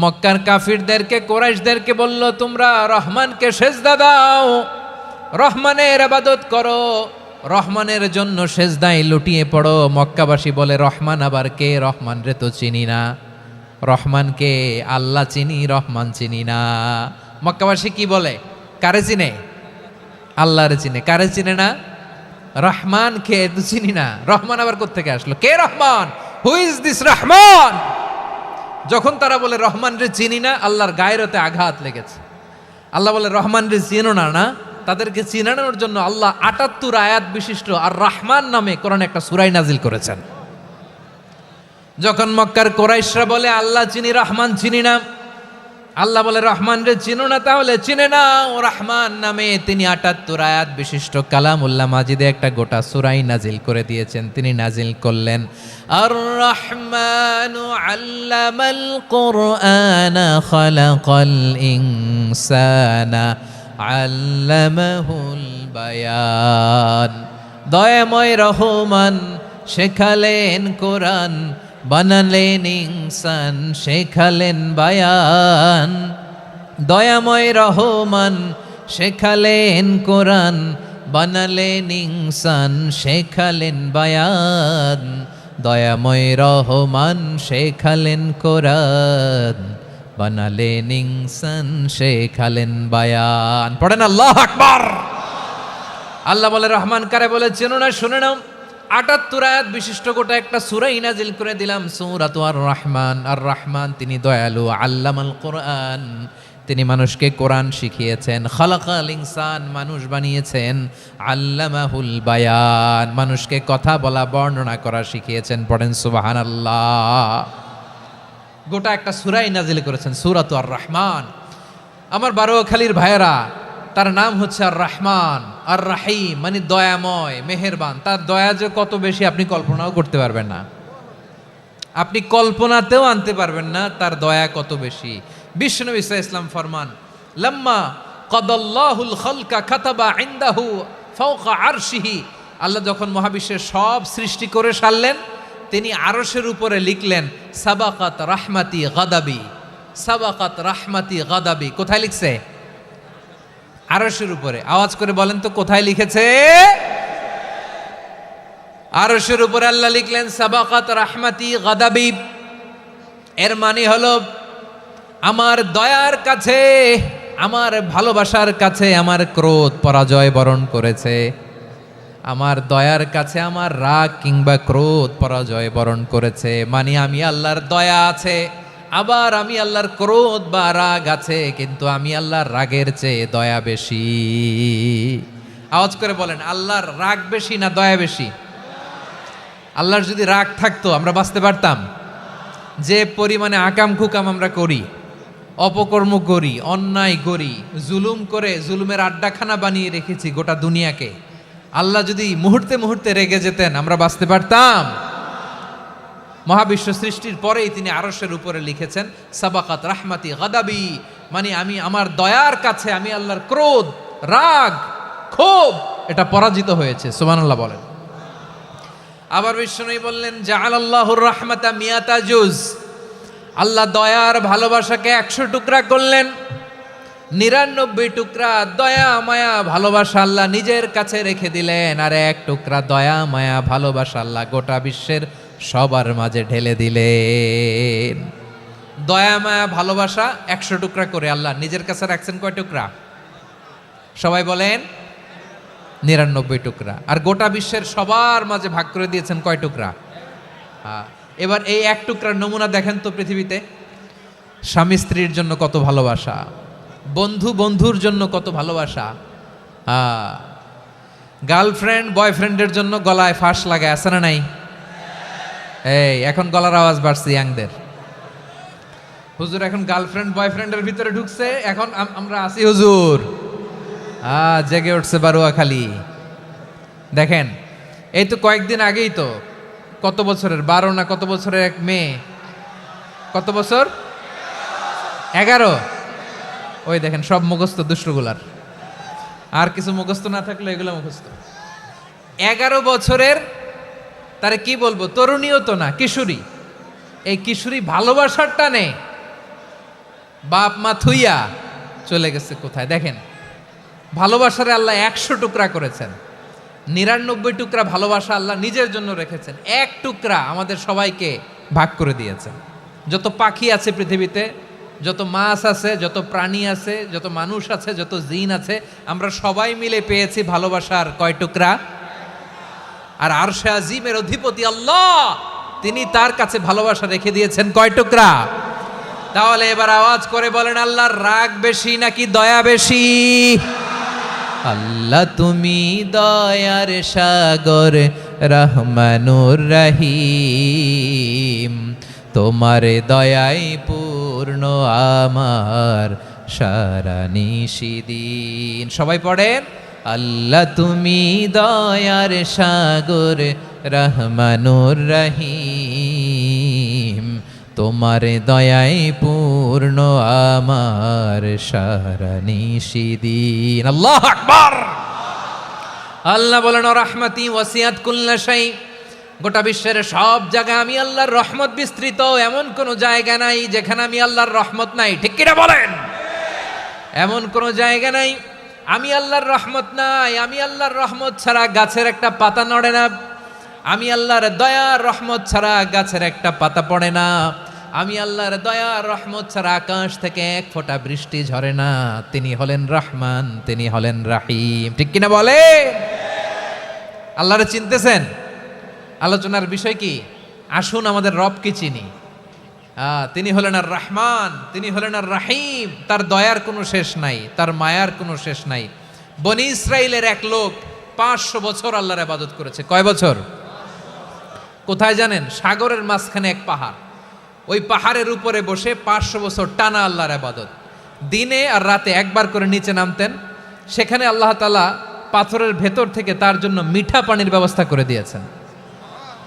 মক্কার কাফিরদেরকে, কুরাইশদেরকে বলল তোমরা রহমানকে সেজদা দাও, রহমানের ইবাদত করো, রহমানের জন্য সেজদায় লুটিয়ে পড়ো। মক্কাবাসী বলে রহমান আবার কে? রহমান রে তো চিনি না। রহমানকে? আল্লাহ চিনি, রহমান চিনি না। মক্কাবাসী কি বলে? কারে চিনে? আল্লাহরে চিনে। কারে চিনে না? রহমান কে তো চিনি না। রহমান আবার কোত্থেকে আসলো? কে Rahman? Who is this Rahman? যখন তারা বলে রহমান রে চিনি না, আল্লাহর গায়রতে আঘাত লেগেছে। আল্লাহ বলে রহমান রে চিনো না, না? তাদেরকে চিনানোর জন্য আল্লাহ ৭৮ আয়াত বিশিষ্ট আর রহমান নামে কোরআনে একটা সূরা নাজিল করেছেন। যখন মক্কার কুরাইশরা বলে আল্লাহ চিনি, রহমান চিনি না, আল্লাহ বলে রহমান রে চিনো না, তাহলে চিনে নাও রহমান নামে। তিনি ৭৮ আয়াত বিশিষ্ট কালামুল্লাহ মাজিদে একটা গোটা সূরাই নাজিল করে দিয়েছেন। তিনি নাজিল করলেন আর রহমানু আল্লামাল কুরআনা খালাকাল ইনসানা আল্লামাহুল বায়ান। দয়াময় রহমান শেখালেন কোরআন, বানালেন ইনসান, শেখালেন বায়ান। দয়াময় রহমান শেখালেন কোরআন, বানালেন ইনসান, শেখালেন বায়ান। দয়াময় রহমান শেখালেন কোরআন, বানালেন ইনসান, শেখালেন বায়ান। পড়েন আল্লাহু আকবার। আল্লাহ বলে রহমান কারে বলে চেনো না? শুনে নাও, 78 আয়াত বিশিষ্ট গোটা একটা সূরাই নাজিল করে দিলাম, সূরাতু আর রহমান। আর রহমান তিনি দয়ালু, আল্লামাল কোরআন, তিনি মানুষকে কোরআন শিখিয়েছেন। খালাকাল ইনসান, মানুষ বানিয়েছেন। আল্লামাহুল বায়ান, মানুষকে কথা বলা বর্ণনা করা শিখিয়েছেন। পড়েন সুবহানাল্লাহ। গোটা একটা সূরাই নাজিল করেছেন, সূরাতু আর রহমান। আমার বারোয়াখালীর ভাইয়েরা, তার নাম হচ্ছে আর রহমান আর রাহিম, মানে দয়াময়, মেহেরবান। তার দয়া যে কত বেশি আপনি কল্পনাও করতে পারবেন না, আপনি কল্পনাতেও আনতে পারবেন না তার দয়া কত বেশি। বিশ্বনবী সাল্লাল্লাহু আলাইহি ওয়াসাল্লাম ফরমান, লাম্মা কাদাল্লাহুল খালকা কাতাবা ইনদাহু ফাওকা আরশিহি, আল্লাহ যখন মহাবিশ্বের সব সৃষ্টি করে সারলেন, তিনি আরশের উপরে লিখলেন সাবাকাত রাহমাতি গাদাবি, সাবাকাত রাহমাতি গাদাবি। কোথায় লিখছে? আরশের উপরে। আওয়াজ করে বলেন তো কোথায় লিখেছে? আরশের উপরে আল্লাহ লিখলেন সাবাকাত রাহমাতি গাদাবি। এর মানে হলো আমার দয়ার কাছে, আমার ভালোবাসার কাছে আমার ক্রোধ পরাজয় বরণ করেছে। আমার দয়ার কাছে আমার রাগ কিংবা ক্রোধ পরাজয় বরণ করেছে। মানে আমি আল্লাহর দয়া আছে, আবার আমি আল্লাহর ক্রোধ বা রাগ আছে, কিন্তু আমি আল্লাহর রাগের চেয়ে দয়া বেশি। আওয়াজ করে বলেন, আল্লাহর রাগ বেশি না দয়া বেশি? আল্লাহর যদি রাগ থাকতো আমরা বাঁচতে পারতাম? যে পরিমাণে আকাম খুকাম আমরা করি, অপকর্ম করি, অন্যায় করি, জুলুম করে জুলুমের আড্ডাখানা বানিয়ে রেখেছি গোটা দুনিয়াকে, আল্লাহ যদি মুহূর্তে মুহূর্তে রেগে যেতেন আমরা বাঁচতে পারতাম? মহাবিশ্ব সৃষ্টির পরেই তিনি আরশের উপরে লিখেছেন সাবাকাত রাহমাতি গাদাবি, মানে আমি আমার দয়ার কাছে আমি আল্লাহর ক্রোধ, রাগ, ক্ষোভ এটা পরাজিত হয়েছে। সুবহানাল্লাহ বলেন। আবার বিষ্ণু বললেন জাআলাল্লাহুর রাহমাতা মিয়াতা জুজ, আল্লাহ দয়ার ভালোবাসাকে 100 টুকরা করলেন। 99 টুকরা দয়া মায়া ভালোবাসা আল্লাহ নিজের কাছে রেখে দিলেন, আর 1 টুকরা দয়া মায়া ভালোবাসা আল্লাহ গোটা বিশ্বের সবার মাঝে ঢেলে দিলেন। দয়া মায়া ভালোবাসা 100 টুকরা করে আল্লাহ নিজের কাছে রাখছেন কয় টুকরা? সবাই বলেন 99 টুকরা। আর গোটা বিশ্বের সবার মাঝে ভাগ করে দিয়েছেন কয় টুকরা? এবার এই 1 টুকরার নমুনা দেখেন তো পৃথিবীতে। স্বামী স্ত্রীর জন্য কত ভালোবাসা, বন্ধু বন্ধুর জন্য কত ভালোবাসা, গার্লফ্রেন্ড বয়ফ্রেন্ডের জন্য গলায় ফাঁস লাগায়, আছে না নাই? এই এখন গলার আওয়াজ বাড়ছে ইয়াংদের। হুজুর এখন গার্লফ্রেন্ড বয়ফ্রেন্ডের ভিতরে ঢুকছে, এখন আমরা আছি হুজুর। জেগে উঠছে বারোয়াখালী। দেখেন এই তো কয়েকদিন আগেই তো, কত বছরের 12 না কত বছরের এক মেয়ে, কত বছর? 11। ওই দেখেন সব মুখস্থ দুষ্টগুলার, আর কিছু মুখস্থ না থাকলে এগুলো মুখস্থ। 11 বছরের, তারে কি বলবো, তরুণীও তো না, কিশোরী। এই কিশোরী ভালোবাসার টানে বাপ মা থুইয়া চলে গেছে কোথায়? দেখেন ভালোবাসারে আল্লাহ 100 টুকরা করেছেন, 99 টুকরা ভালোবাসা আল্লাহ নিজের জন্য রেখেছেন, 1 টুকরা আমাদের সবাইকে ভাগ করে দিয়েছেন। যত পাখি আছে পৃথিবীতে, যত মাছ আছে, যত প্রাণী আছে, যত মানুষ আছে, যত জিন আছে, আমরা সবাই মিলে পেয়েছি ভালোবাসার কয় টুকরা? আর আরশে আজিমের অধিপতি আল্লাহ, তিনি তার কাছে ভালোবাসা রেখে দিয়েছেন কয় টুকরা? তাহলে এবার আওয়াজ করে বলেন, আল্লাহর রাগ বেশি নাকি দয়া বেশি? আল্লাহ তুমি দয়ার সাগর রহমানুর রহিম, তোমার দয়ায় পূর্ণ আমার সারা নিশিদিন। সবাই পড়েন, আল্লাহ তুমি দয়ার সাগর রহমানুর রহিম, তোমার দয়ায় পূর্ণ আমার সারা নিশিদিন। আল্লাহু আকবার। আল্লাহ বলেন রাহমাতি ওয়াসিআত কুল্লা শাই, গোটা বিশ্বের সব জায়গায় আমি আল্লাহর রহমত বিস্তৃত, এমন কোন জায়গা নাই যেখানে আমি আল্লাহর রহমত নাই। ঠিক কিনা বলেন? এমন কোন জায়গা নাই আমি আল্লাহর রহমত নাই। আমি আল্লাহর রহমত ছাড়া গাছের একটা পাতা নড়ে না, আমি আল্লাহর দয়ার রহমত ছাড়া গাছের একটা পাতা পড়ে না, আমি আল্লাহর দয়ার রহমত ছাড়া আকাশ থেকে 1 ফোঁটা বৃষ্টি ঝরে না। তিনি হলেন রহমান, তিনি হলেন রাহিম। ঠিক কিনা বলে? আল্লাহরে চিনতেছেন? আলোচনার বিষয় কি? আসুন আমাদের রবকে চিনি। তিনি হলেন আর রহমান, তিনি হলেন আর রাহিম। তার দয়ার কোনো শেষ নাই, তার মায়ার কোনো শেষ নাই। বনি ইসরাইলের এক লোক 500 বছর আল্লাহর ইবাদত করেছে। কয় বছর? কোথায় জানেন? সাগরের মাঝখানে এক পাহাড়, ওই পাহাড়ের উপরে বসে 500 বছর টানা আল্লাহর ইবাদত। দিনে আর রাতে একবার করে নিচে নামতেন। সেখানে আল্লাহ তাআলা পাথরের ভেতর থেকে তার জন্য মিঠা পানির ব্যবস্থা করে দিয়েছেন,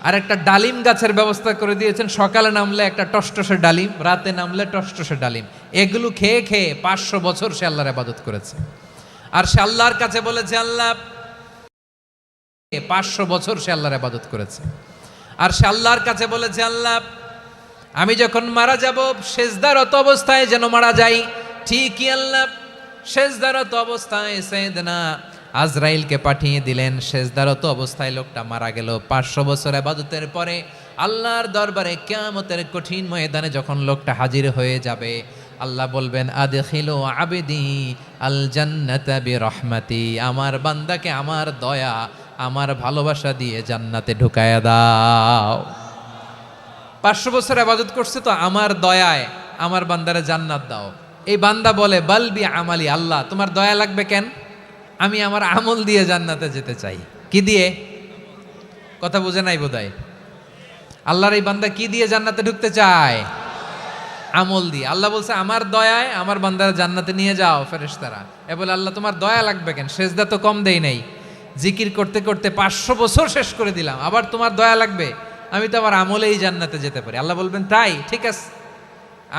আর একটা ডালিম গাছের ব্যবস্থা করে দিয়েছেন। সকালে নামলে একটা টসটসে ডালিম, রাতে নামলে টসটসে ডালিম। এগুলো খেয়ে খেয়ে 500 বছর সে আল্লাহর ইবাদত করেছে। আর সে আল্লাহর কাছে বলেছে, আল্লাহ, 500 বছর সে আল্লাহর ইবাদত করেছে। আর সে আল্লাহর কাছে বলেছে, আল্লাহ, আমি যখন মারা যাব সেজদারত অবস্থায় যেন মারা যাই। ঠিকই আল্লাহ সেজদারত অবস্থায় সাইয়েদনা আজরাইলকে পাঠিয়ে দিলেন। সেজদারত অবস্থায় লোকটা মারা গেল। 500 বছর ইবাদতের পরে আল্লাহর দরবারে কিয়ামতের কঠিন ময়দানে যখন লোকটা হাজির হয়ে যাবে, আল্লাহ বলবেন, আদখিলু আবদি আল জান্নাতা বিরহমাতি, আমার বান্দাকে আমার দয়া, আমার ভালোবাসা দিয়ে জান্নাতে ঢুকায়া দাও। 500 বছর ইবাদত করছে তো আমার দয়ায় আমার বান্দারে জান্নাত দাও। এই বান্দা বলে, বালবি আমালি, আল্লাহ তোমার দয়া লাগবে কেন? আমি আমার আমল দিয়ে জান্নাতে যেতে চাই। কি দিয়ে? কথা বুঝে নাই বোধহয়। আল্লাহর এই বান্দা কি দিয়ে জান্নাতে ঢুকতে চায়? আমল দিয়ে। আল্লাহ বলছে, আমার দয়ায় আমার বান্দারা জান্নাতে নিয়ে যাও ফেরেশতারা। এ বলে, আল্লাহ তোমার দয়া লাগবে কেন? সেজদা তো কম দেই নাই, জিকির করতে করতে 500 বছর শেষ করে দিলাম, আবার তোমার দয়া লাগবে? আমি তো আমার আমলেই জান্নাতে যেতে পারি। আল্লাহ বলবেন, তাই ঠিক আছে,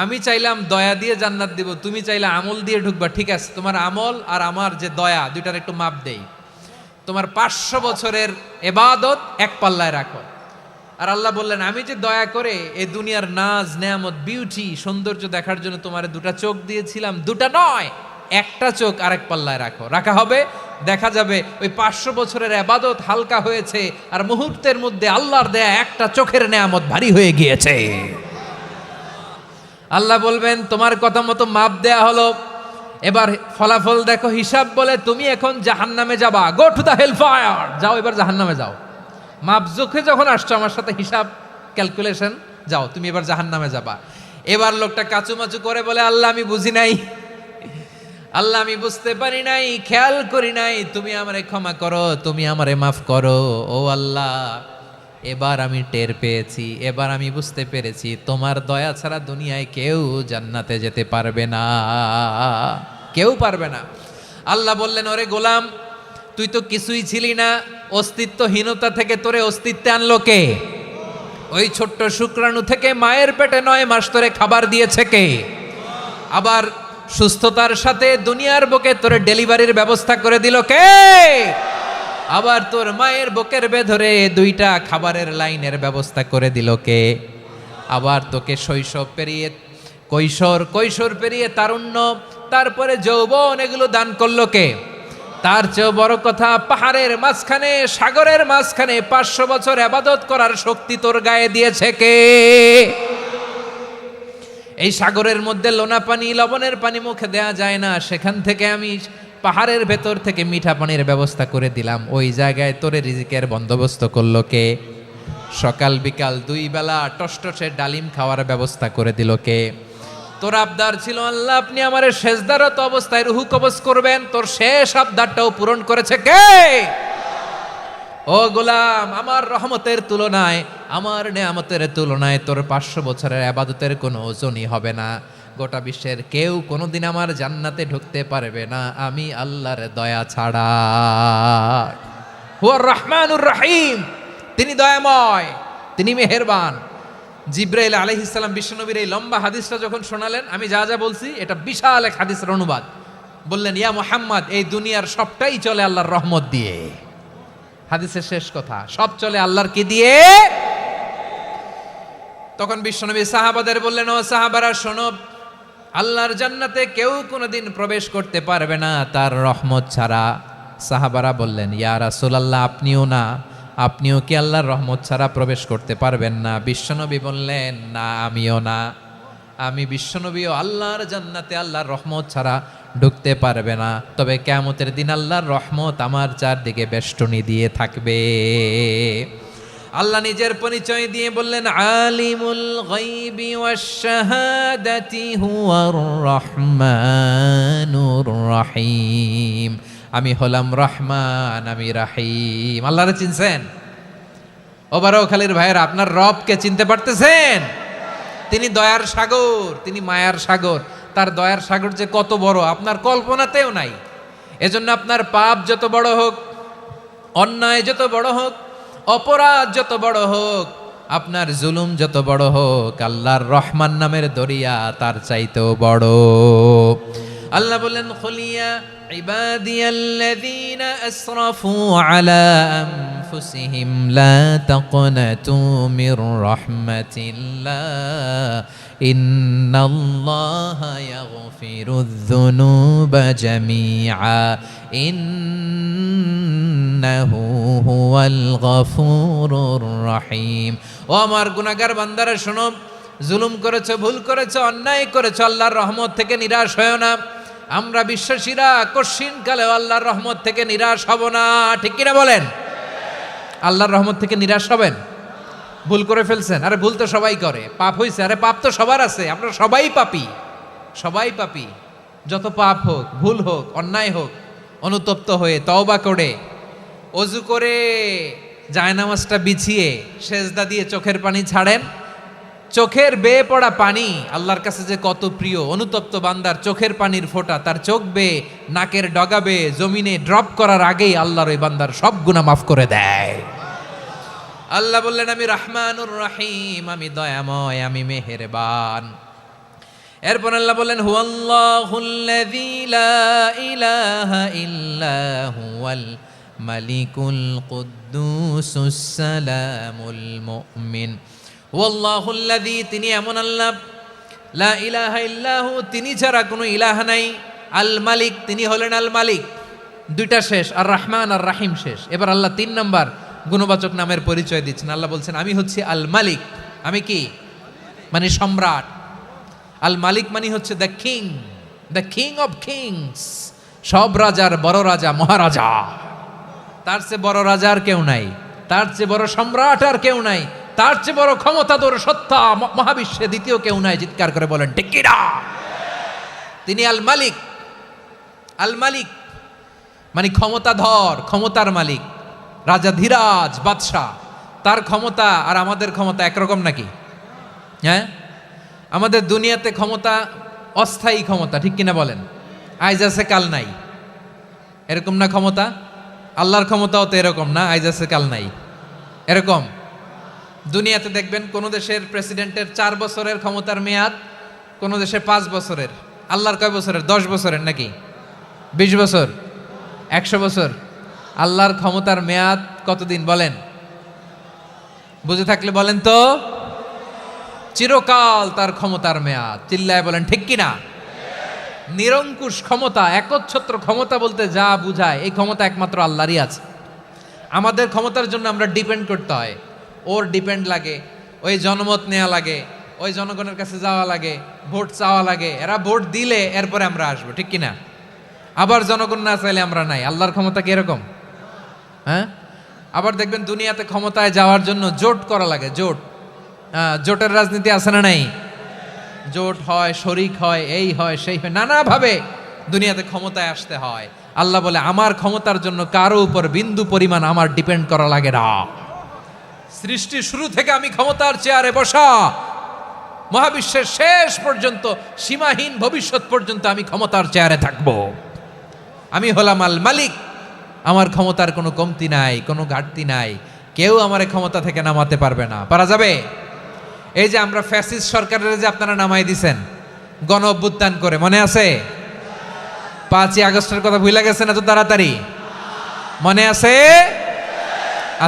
আমি চাইলাম দয়া দিয়ে জান্নাত দিব, তুমি চাইলে আমল দিয়ে ঢুকবা। ঠিক আছে, তোমার আমল আর আমার যে দয়া, দুইটার একটু মাপ দেই। তোমার 500 বছরের ইবাদত এক পাল্লায় রাখো। আর আল্লাহ বললেন, আমি যে দয়া করে এই দুনিয়ার নাজ নেয়ামত বিউটি সৌন্দর্য দেখার জন্য তোমার 2টা চোখ দিয়েছিলাম, 2টা নয়, একটা চোখ আরেক পাল্লায় রাখো। রাখা হবে, দেখা যাবে ওই 500 বছরের ইবাদত হালকা হয়েছে, আর মুহূর্তের মধ্যে আল্লাহর দেয়া একটা চোখের নেয়ামত ভারী হয়ে গিয়েছে। আল্লাহ বলবেন, তোমার কথা মতো মাপ দেয়া হলো, এবার ফলাফল দেখো। হিসাব বলে, তুমি এখন জাহান্নামে যাবা, go to the hell fire, যাও এবার জাহান্নামে যাও। মাপ জোখে যখন আসছো আমার সাথে হিসাব ক্যালকুলেশন, যাও তুমি এবার জাহান্নামে যাবা। এবার লোকটা কাচুমাচু করে বলে, আল্লাহ আমি বুঝি নাই, আল্লাহ আমি বুঝতে পারি নাই, খেয়াল করি নাই, তুমি আমারে ক্ষমা করো, তুমি আমারে মাফ করো। ও আল্লাহ, এবার আমি টের পেয়েছি, এবার আমি বুঝতে পেরেছি, তোমার দয়া ছাড়া দুনিয়ায় কেউ জান্নাতে যেতে পারবে না, কেউ পারবে না। আল্লাহ বললেন, ওরে গোলাম, তুই তো কিছুই ছিলি না, অস্তিত্বহীনতা থেকে তোরে অস্তিত্বে আনলো কে? ওই ছোট্ট শুক্রাণু থেকে মায়ের পেটে 9 মাস তোরে খাবার দিয়েছে কে? আবার সুস্থতার সাথে দুনিয়ার বুকে তোরে ডেলিভারির ব্যবস্থা করে দিল কে? আবার তোর মায়ের বুকের ভেতরে 2টা খাবারের লাইনের ব্যবস্থা করে দিল কে? আবার তোকে শৈশব পেরিয়ে কৈশোর পেরিয়ে তারুণ্য, তারপরে যৌবন, এগুলো দান করলো কে? তার চেয়েও বড় কথা, পাহাড়ের মাঝখানে, সাগরের মাঝখানে 500 বছর ইবাদত করার শক্তি তোর গায়ে দিয়েছে কে? এই সাগরের মধ্যে লোনা পানি, লবণের পানি মুখে দেয়া যায় না, সেখান থেকে আমি পাহাড়ের ভেতর থেকে মিঠা পানির ব্যবস্থা করে দিলাম। ওই জায়গায় তোরে রিজিকের বন্দোবস্ত করলো কে? সকাল বিকাল 2 বেলা টসটসে ডালিম খাওয়ার ব্যবস্থা করে দিল কে? তোর আবদার ছিল, আল্লাহ আপনি আমারে সেজদারত অবস্থায় রুহু কবজ করবেন, তোর শেষ আবদারটাও পূরণ করেছে কে? ও গোলাম, আমার রহমতের তুলনায়, আমার নেয়ামতের তুলনায় তোর 500 বছরের ইবাদতের কোনো ওজনই হবে না। গোটা বিশ্বের কেউ কোনোদিন আমার জান্নাতে ঢুকতে পারবে না আমি আল্লাহর দয়া ছাড়া। হুয়ার রহমানুর রহিম, তিনি দয়াময়, তিনি মেহেরবান। জিব্রাইল আলাইহিস সালাম বিশ্বনবীর এই লম্বা হাদিসটা যখন শোনালেন, আমি যা যা বলছি এটা বিশাল এক হাদিসের অনুবাদ। বললেন, ইয়া মুহাম্মদ, এই দুনিয়ার সবটাই চলে আল্লাহর রহমত দিয়ে। হাদিসের শেষ কথা, সব চলে আল্লাহর কি দিয়ে? তখন বিশ্বনবী সাহাবাদের বললেন, ও সাহাবারা শোনো, আল্লাহর জান্নাতে কেউ কোনোদিন প্রবেশ করতে পারবে না তার রহমত ছাড়া। সাহাবারা বললেন, ইয়া রাসূলুল্লাহ, আপনিও না? আপনিও কি আল্লাহর রহমত ছাড়া প্রবেশ করতে পারবেন না? বিশ্বনবী বললেন, না আমিও না, আমি বিশ্বনবীও আল্লাহর জান্নাতে আল্লাহর রহমত ছাড়া ঢুকতে পারবে না। তবে কিয়ামতের দিন আল্লাহর রহমত আমার চারদিকে বেষ্টনী দিয়ে থাকবে। আল্লাহ নিজের পরিচয় দিয়ে বললেন, আলিমুল গায়বি ওয়াশ শাহাদাতি হুয়ার রহমানুর রহিম। আমি হলাম রহমান, আমি রাহিম। আল্লাহরে চিনছেন? ওবারও খালির ভাইয়ের, আপনার রবকে চিনতে পারতেছেন? তিনি দয়ার সাগর, তিনি মায়ার সাগর। তার দয়ার সাগর যে কত বড় আপনার কল্পনাতেও নাই। এজন্য আপনার পাপ যত বড় হোক, অন্যায় যত বড় হোক, অপরাধ যত বড় হোক, আপনার জুলুম যত বড় হোক, আল্লাহর রহমান নামের দরিয়া তার চাইতেও বড়। আল্লাহ বললেন, খুলিয়া ইবাদিয়াল্লাযীনা আসরাফু আলা আনফুসিহিম লা তাকনাতু মির রাহমাতিল্লাহ ইন্নাল্লাহা ইয়াগফিরুয যুনুবা জামিআ ইন্নাহু হুয়াল গফুরুর রহিম। ও আমার গুনাহগার বান্দারা শোনো, জুলুম করেছো, ভুল করেছো, অন্যায় করেছো, আল্লাহর রহমত থেকে নিরাশ হয়ো না। আমরা বিশ্বাসীরা কশিনকালেও আল্লাহর রহমত থেকে নিরাশ হব না, ঠিক কিনা বলেন? আল্লাহর রহমত থেকে নিরাশ হবেন? ভুল করে ফেলছেন, আরে ভুল তো সবাই করে। পাপ হয়েছে, আরে পাপ তো সবার আছে, আমরা সবাই পাপী, সবাই পাপী। যত পাপ হোক, ভুল হোক, অন্যায় হোক, অনুতপ্ত হয়ে তওবা করে, অজু করে, জায়নামাজটা বিছিয়ে সেজদা দিয়ে চোখের পানি ছাড়েন। চোখের বেয়ে পড়া পানি আল্লাহর কাছে যে কত প্রিয়। অনুতপ্ত বান্দার চোখের পানির ফোঁটা তার চোখ বেয়ে, নাকের ডগা বেয়ে জমিনে ড্রপ করার আগেই আল্লাহর ওই বান্দার সব গুনাহ মাফ করে দেয়। আল্লাহ বললেন, আমি রহমানুর রহিম, আমি দয়াময়, আমি মেহেরবান। এরপর আল্লাহ বললেন, হুয়াল্লাহুল্লাযী লা ইলাহা ইল্লা হুয়াল মালিকুল কুদ্দুসুস সালামুল মুমিন। হুয়াল্লাহুল্লাযী, তিনি এমন আল্লাহ, লা ইলাহা ইল্লাহু, তিনি ছাড়া কোনো ইলাহ নাই। আল মালিক, তিনি হলেন আল মালিক। দুইটা শেষ, আর রহমান আর রাহিম শেষ। এবার আল্লাহ 3 নাম্বার গুণবাচক নামের পরিচয় দিচ্ছেন। আল্লাহ বলছেন, আমি হচ্ছি আল মালিক। আমি কি? মানে সম্রাট। আল মালিক মানে হচ্ছে the king, the king of kings. সব রাজার বড় রাজা, মহারাজা। তার চেয়ে বড় রাজা আর কেউ নাই, তার চেয়ে বড় সম্রাট আর কেউ নাই, তার চেয়ে বড় ক্ষমতাধর সত্তা মহাবিশ্বে দ্বিতীয় কেউ নাই। চিৎকার করে বলেন ঠিক কি না? তিনি আল মালিক। আল মালিক মানে ক্ষমতাধর, ক্ষমতার মালিক, রাজা ধীরাজ বাদশাহ। তার ক্ষমতা আর আমাদের ক্ষমতা একরকম নাকি? হ্যাঁ, আমাদের দুনিয়াতে ক্ষমতা অস্থায়ী ক্ষমতা, ঠিক কিনা বলেন? আইজ আছে কাল নাই, এরকম না ক্ষমতা? আল্লাহর ক্ষমতাও তো এরকম না, আইজ আছে কাল নাই এরকম। দুনিয়াতে দেখবেন কোন দেশের প্রেসিডেন্টের 4 বছরের ক্ষমতার মেয়াদ, কোন দেশে 5 বছরের। আল্লাহর কয় বছরের? 10 বছরের নাকি 20 বছর, 100 বছর? আল্লাহর ক্ষমতার মেয়াদ কতদিন বলেন? বুঝে থাকলে বলেন তো। চিরকাল তার ক্ষমতার মেয়াদ। চিল্লায় বলেন ঠিক কিনা? নিরঙ্কুশ ক্ষমতা, একচ্ছত্র ক্ষমতা বলতে যা বুঝায়, এই ক্ষমতা একমাত্র আল্লাহরই আছে। আমাদের ক্ষমতার জন্য আমরা ডিপেন্ড করতে হয়, ওর ডিপেন্ড লাগে, ওই জনমত নেওয়া লাগে, ওই জনগণের কাছে যাওয়া লাগে, ভোট চাওয়া লাগে। এরা ভোট দিলে এরপরে আমরা আসবো, ঠিক কিনা? আবার জনগণ না চাইলে আমরা নাই। আল্লাহর ক্ষমতা কি এরকম? হ্যাঁ। আবার দেখবেন দুনিয়াতে ক্ষমতায় যাওয়ার জন্য জোট করা লাগে, জোট। জোটের রাজনীতি আছে না নাই? জোট হয়, শরিক হয়, এই হয়, সেই হয়, নানাভাবে দুনিয়াতে ক্ষমতায় আসতে হয়। আল্লাহ বলে, আমার ক্ষমতার জন্য কারো উপর বিন্দু পরিমাণ আমার ডিপেন্ড করা লাগে না। সৃষ্টির শুরু থেকে আমি ক্ষমতার চেয়ারে বসা, মহাবিশ্বের শেষ পর্যন্ত, সীমাহীন ভবিষ্যৎ পর্যন্ত আমি ক্ষমতার চেয়ারে থাকবো। আমি হলাম আল মালিক। আমার ক্ষমতার কোনো কমতি নাই, কোনো ঘাটতি নাই। কেউ আমার ক্ষমতা থেকে নামাতে পারবে না। পারা যাবে? এই যে আমরা ফ্যাসিস্ট সরকারের যে আপনারা নামাই দিছেন গণ অভ্যুত্থান করে, মনে আছে? 5ই আগস্টের কথা ভুলে গেছেন এত তাড়াতাড়ি? মনে আছে?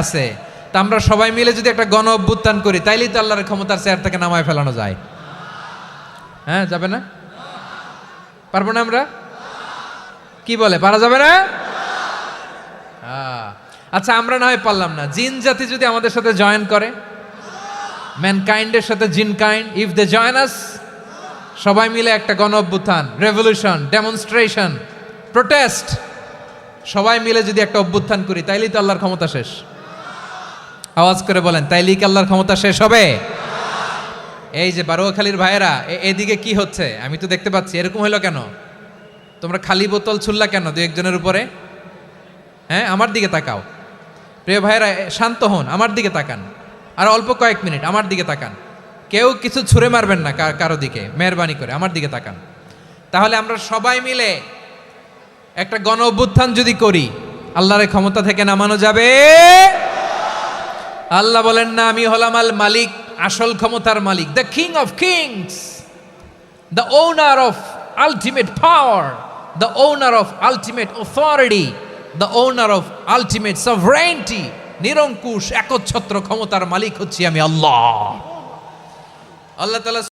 আছে। তা আমরা সবাই মিলে যদি একটা গণ অভ্যুত্থান করি, তাইলেই তো আল্লাহর ক্ষমতার চেয়ার থেকে নামায় ফেলানো যায়। হ্যাঁ, যাবে না? পারবো না আমরা? কি বলে, পারা যাবে না? আচ্ছা, আমরা না হয় পারলাম না, জিন জাতি যদি আমাদের সাথে জয়েন করে, ম্যানকাইন্ডের সাথে জিনকাইন্ড, ইফ দে জয়েন আস, সবাই মিলে একটা গণ অভ্যুত্থান, রেভলিউশন, ডেমনস্ট্রেশন, প্রোটেস্ট, সবাই মিলে যদি একটা অভ্যুত্থান করি, তাইলেই তো আল্লাহর ক্ষমতা শেষ। আওয়াজ করে বলেন, তাইলেই কি আল্লাহর ক্ষমতা শেষ হবে? এই যে বারোয়াখালীর ভাইয়েরা, এদিকে কি হচ্ছে আমি তো দেখতে পাচ্ছি, এরকম হলো কেন? তোমরা খালি বোতল ছুড়লা কেন দু একজনের উপরে? হ্যাঁ, আমার দিকে তাকাও। প্রিয় ভাইয়েরা, শান্ত হন, আমার দিকে তাকান, আর অল্প কয়েক মিনিট আমার দিকে তাকান। কেউ কিছু ছুঁড়ে মারবেন না কারো দিকে, মেহরবানি করে আমার দিকে তাকান। তাহলে আমরা সবাই মিলে একটা গণ অভ্যুত্থান যদি করি, আল্লাহর ক্ষমতা থেকে নামানো যাবে। আল্লাহ বলেন না, আমি হলাম আল মালিক, আসল ক্ষমতার মালিক, the king of kings, the owner of ultimate power, the owner of ultimate authority, the owner of ultimate sovereignty. নিরঙ্কুশ একচ্ছত্র ক্ষমতার মালিক হচ্ছি আমি আল্লাহ। আল্লাহ তাআলা